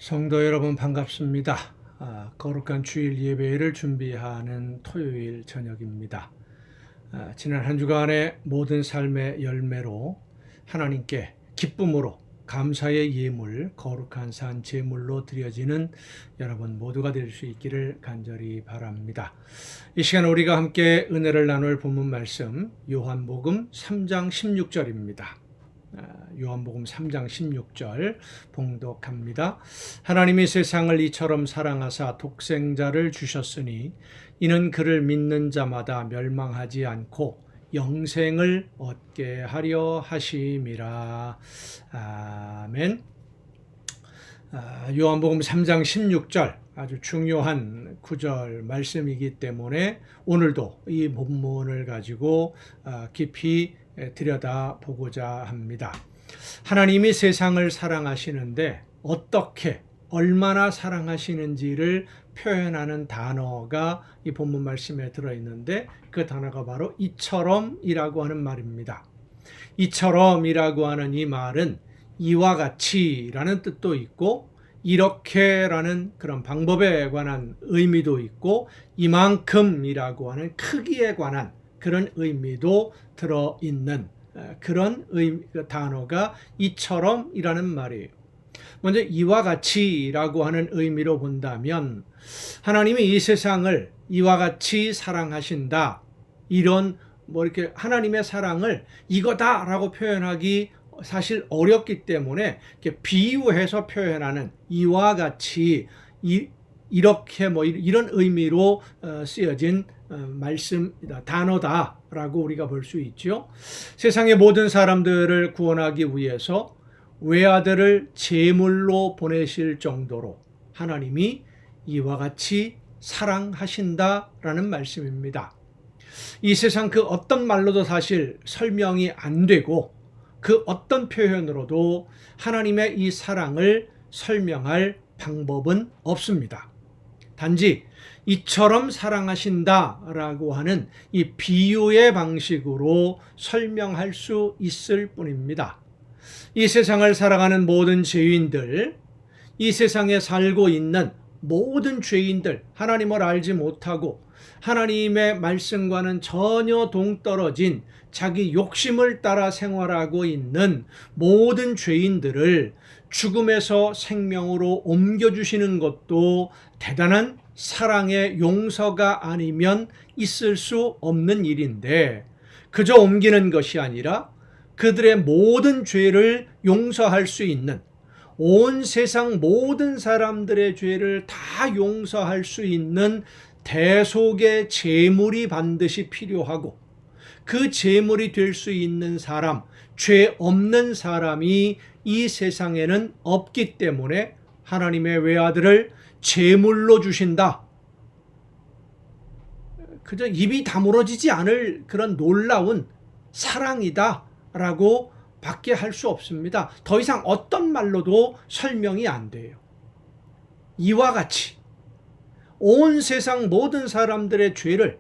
성도 여러분 반갑습니다. 거룩한 주일 예배를 준비하는 토요일 저녁입니다. 지난 한 주간의 모든 삶의 열매로 하나님께 기쁨으로 감사의 예물, 거룩한 산 제물로 드려지는 여러분 모두가 될 수 있기를 간절히 바랍니다. 이 시간 우리가 함께 은혜를 나눌 본문 말씀 요한복음 3장 16절입니다. 요한복음 3장 16절 봉독합니다. 하나님이 세상을 이처럼 사랑하사 독생자를 주셨으니 이는 그를 믿는 자마다 멸망하지 않고 영생을 얻게 하려 하심이라. 아멘. 요한복음 3장 16절 아주 중요한 구절 말씀이기 때문에 오늘도 이 본문을 가지고 깊이 들여다보고자 합니다. 하나님이 세상을 사랑하시는데 어떻게 얼마나 사랑하시는지를 표현하는 단어가 이 본문 말씀에 들어있는데 그 단어가 바로 이처럼이라고 하는 말입니다. 이처럼이라고 하는 이 말은 이와 같이라는 뜻도 있고 이렇게라는 그런 방법에 관한 의미도 있고 이만큼이라고 하는 크기에 관한 그런 의미도 들어있는 그런 단어가 이처럼이라는 말이에요. 먼저 이와 같이라고 하는 의미로 본다면 하나님이 이 세상을 이와 같이 사랑하신다. 이런 이렇게 하나님의 사랑을 이거다라고 표현하기 사실 어렵기 때문에 이렇게 비유해서 표현하는 이와 같이 이렇게 이런 의미로 쓰여진 말씀이다, 단어다라고 우리가 볼 수 있죠. 세상의 모든 사람들을 구원하기 위해서 외아들을 제물로 보내실 정도로 하나님이 이와 같이 사랑하신다라는 말씀입니다. 이 세상 그 어떤 말로도 사실 설명이 안 되고 그 어떤 표현으로도 하나님의 이 사랑을 설명할 방법은 없습니다. 단지 이처럼 사랑하신다라고 하는 이 비유의 방식으로 설명할 수 있을 뿐입니다. 이 세상을 살아가는 모든 죄인들, 이 세상에 살고 있는 모든 죄인들, 하나님을 알지 못하고 하나님의 말씀과는 전혀 동떨어진 자기 욕심을 따라 생활하고 있는 모든 죄인들을 죽음에서 생명으로 옮겨주시는 것도 대단한 사랑의 용서가 아니면 있을 수 없는 일인데 그저 옮기는 것이 아니라 그들의 모든 죄를 용서할 수 있는 온 세상 모든 사람들의 죄를 다 용서할 수 있는 대속의 제물이 반드시 필요하고 그 제물이 될 수 있는 사람, 죄 없는 사람이 이 세상에는 없기 때문에 하나님의 외아들을 제물로 주신다. 그저 입이 다물어지지 않을 그런 놀라운 사랑이다 라고 밖에 할 수 없습니다. 더 이상 어떤 말로도 설명이 안 돼요. 이와 같이 온 세상 모든 사람들의 죄를,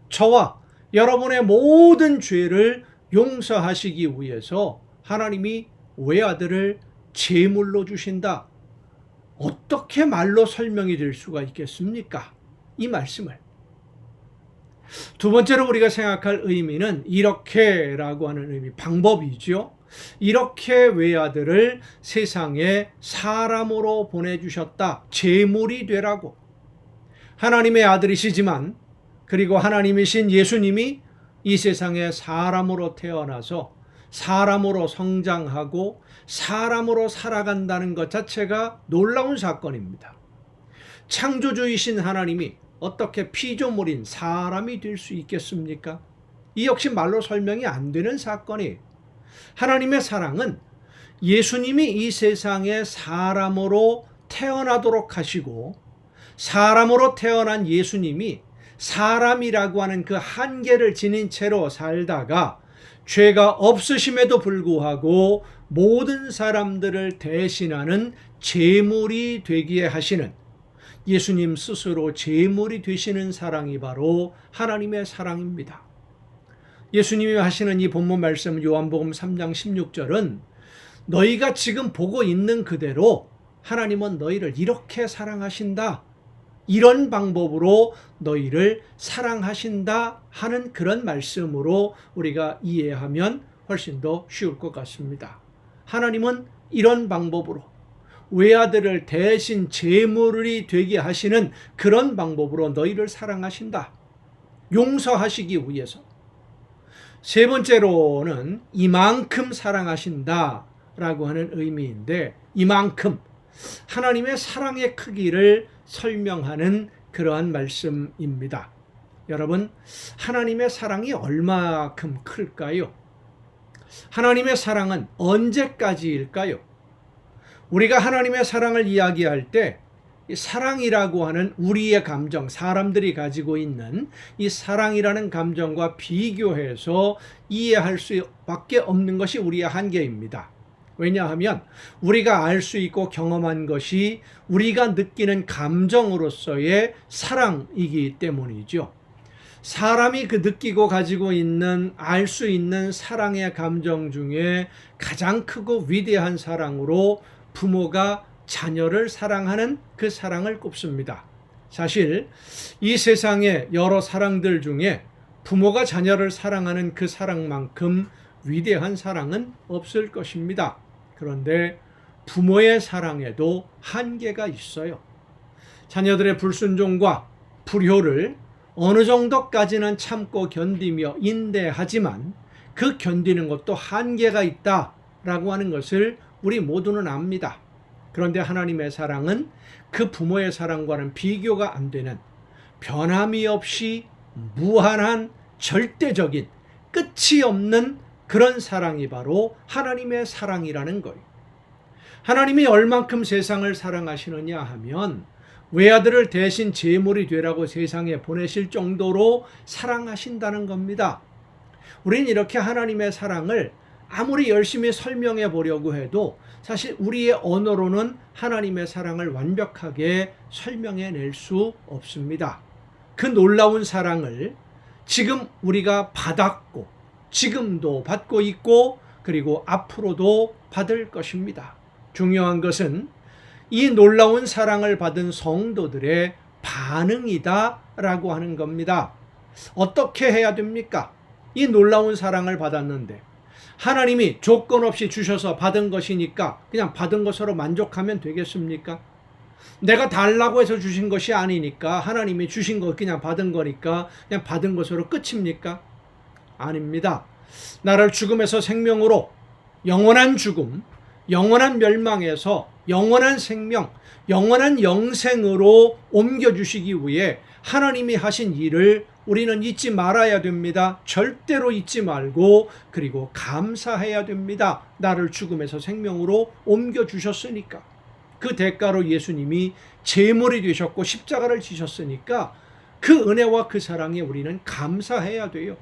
저와 여러분의 모든 죄를 용서하시기 위해서 하나님이 외아들을 제물로 주신다. 어떻게 말로 설명이 될 수가 있겠습니까? 이 말씀을. 두 번째로 우리가 생각할 의미는 이렇게라고 하는 의미, 방법이죠. 이렇게 외아들을 세상에 사람으로 보내주셨다. 제물이 되라고. 하나님의 아들이시지만 그리고 하나님이신 예수님이 이 세상에 사람으로 태어나서 사람으로 성장하고 사람으로 살아간다는 것 자체가 놀라운 사건입니다. 창조주이신 하나님이 어떻게 피조물인 사람이 될 수 있겠습니까? 이 역시 말로 설명이 안 되는 사건이에요. 하나님의 사랑은 예수님이 이 세상에 사람으로 태어나도록 하시고 사람으로 태어난 예수님이 사람이라고 하는 그 한계를 지닌 채로 살다가 죄가 없으심에도 불구하고 모든 사람들을 대신하는 제물이 되기에 하시는 예수님 스스로 제물이 되시는 사랑이 바로 하나님의 사랑입니다. 예수님이 하시는 이 본문 말씀 요한복음 3장 16절은 너희가 지금 보고 있는 그대로 하나님은 너희를 이렇게 사랑하신다. 이런 방법으로 너희를 사랑하신다 하는 그런 말씀으로 우리가 이해하면 훨씬 더 쉬울 것 같습니다. 하나님은 이런 방법으로 외아들을 대신 제물이 되게 하시는 그런 방법으로 너희를 사랑하신다. 용서하시기 위해서. 세 번째로는 이만큼 사랑하신다라고 하는 의미인데, 이만큼 하나님의 사랑의 크기를 설명하는 그러한 말씀입니다. 여러분, 하나님의 사랑이 얼마큼 클까요? 하나님의 사랑은 언제까지일까요? 우리가 하나님의 사랑을 이야기할 때 사랑이라고 하는 우리의 감정, 사람들이 가지고 있는 이 사랑이라는 감정과 비교해서 이해할 수밖에 없는 것이 우리의 한계입니다. 왜냐하면 우리가 알 수 있고 경험한 것이 우리가 느끼는 감정으로서의 사랑이기 때문이죠. 사람이 그 느끼고 가지고 있는, 알 수 있는 사랑의 감정 중에 가장 크고 위대한 사랑으로 부모가 자녀를 사랑하는 그 사랑을 꼽습니다. 사실 이 세상의 여러 사랑들 중에 부모가 자녀를 사랑하는 그 사랑만큼 위대한 사랑은 없을 것입니다. 그런데 부모의 사랑에도 한계가 있어요. 자녀들의 불순종과 불효를 어느 정도까지는 참고 견디며 인내하지만 그 견디는 것도 한계가 있다라고 하는 것을 우리 모두는 압니다. 그런데 하나님의 사랑은 그 부모의 사랑과는 비교가 안 되는, 변함이 없이 무한한 절대적인 끝이 없는 그런 사랑이 바로 하나님의 사랑이라는 거예요. 하나님이 얼만큼 세상을 사랑하시느냐 하면 외아들을 대신 제물이 되라고 세상에 보내실 정도로 사랑하신다는 겁니다. 우리는 이렇게 하나님의 사랑을 아무리 열심히 설명해 보려고 해도 사실 우리의 언어로는 하나님의 사랑을 완벽하게 설명해 낼 수 없습니다. 그 놀라운 사랑을 지금 우리가 받았고 지금도 받고 있고 그리고 앞으로도 받을 것입니다. 중요한 것은 이 놀라운 사랑을 받은 성도들의 반응이다라고 하는 겁니다. 어떻게 해야 됩니까? 이 놀라운 사랑을 받았는데 하나님이 조건 없이 주셔서 받은 것이니까 그냥 받은 것으로 만족하면 되겠습니까? 내가 달라고 해서 주신 것이 아니니까 하나님이 주신 것 그냥 받은 거니까 그냥 받은 것으로 끝입니까? 아닙니다. 나를 죽음에서 생명으로, 영원한 죽음, 영원한 멸망에서 영원한 생명, 영원한 영생으로 옮겨주시기 위해 하나님이 하신 일을 우리는 잊지 말아야 됩니다. 절대로 잊지 말고 그리고 감사해야 됩니다. 나를 죽음에서 생명으로 옮겨주셨으니까. 그 대가로 예수님이 제물이 되셨고 십자가를 지셨으니까 그 은혜와 그 사랑에 우리는 감사해야 돼요.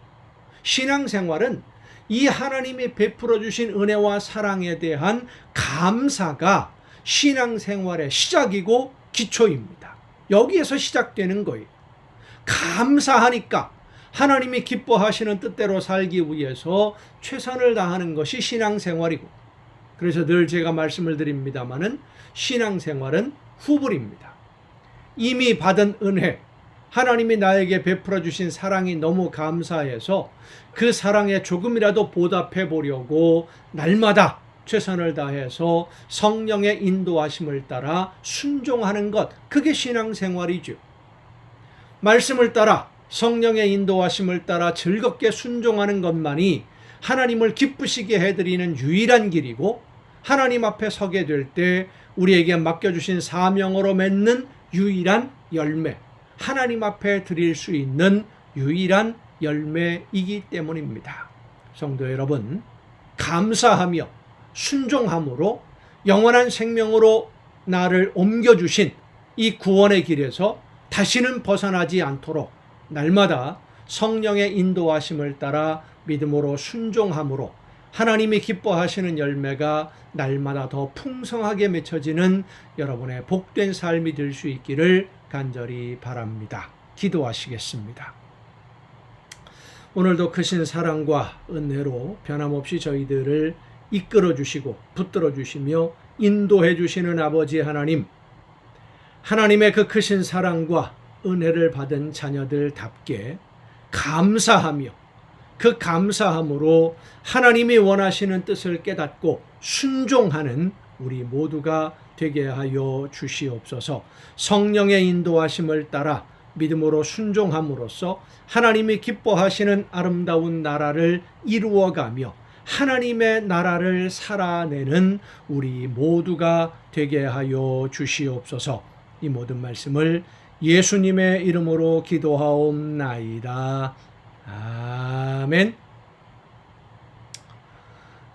신앙생활은 이 하나님이 베풀어 주신 은혜와 사랑에 대한 감사가 신앙생활의 시작이고 기초입니다. 여기에서 시작되는 거예요. 감사하니까 하나님이 기뻐하시는 뜻대로 살기 위해서 최선을 다하는 것이 신앙생활이고, 그래서 늘 제가 말씀을 드립니다마는 신앙생활은 후불입니다. 이미 받은 은혜, 하나님이 나에게 베풀어 주신 사랑이 너무 감사해서 그 사랑에 조금이라도 보답해 보려고 날마다 최선을 다해서 성령의 인도하심을 따라 순종하는 것, 그게 신앙생활이죠. 말씀을 따라 성령의 인도하심을 따라 즐겁게 순종하는 것만이 하나님을 기쁘시게 해드리는 유일한 길이고, 하나님 앞에 서게 될 때 우리에게 맡겨주신 사명으로 맺는 유일한 열매, 하나님 앞에 드릴 수 있는 유일한 열매이기 때문입니다. 성도 여러분, 감사하며 순종함으로 영원한 생명으로 나를 옮겨주신 이 구원의 길에서 다시는 벗어나지 않도록 날마다 성령의 인도하심을 따라 믿음으로 순종함으로 하나님이 기뻐하시는 열매가 날마다 더 풍성하게 맺혀지는 여러분의 복된 삶이 될 수 있기를 간절히 바랍니다. 기도하시겠습니다. 오늘도 크신 사랑과 은혜로 변함없이 저희들을 이끌어 주시고 붙들어 주시며 인도해 주시는 아버지 하나님, 하나님의 그 크신 사랑과 은혜를 받은 자녀들답게 감사하며 그 감사함으로 하나님이 원하시는 뜻을 깨닫고 순종하는 우리 모두가 되게 하여 주시옵소서. 성령의 인도하심을 따라 믿음으로 순종함으로써 하나님이 기뻐하시는 아름다운 나라를 이루어가며 하나님의 나라를 살아내는 우리 모두가 되게 하여 주시옵소서. 이 모든 말씀을 예수님의 이름으로 기도하옵나이다. 아멘.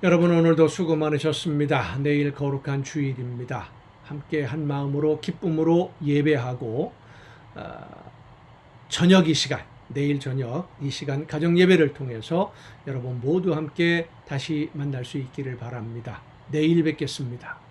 여러분, 오늘도 수고 많으셨습니다. 내일 거룩한 주일입니다. 함께 한 마음으로 기쁨으로 예배하고 저녁 이 시간, 내일 저녁 이 시간 가정 예배를 통해서 여러분 모두 함께 다시 만날 수 있기를 바랍니다. 내일 뵙겠습니다.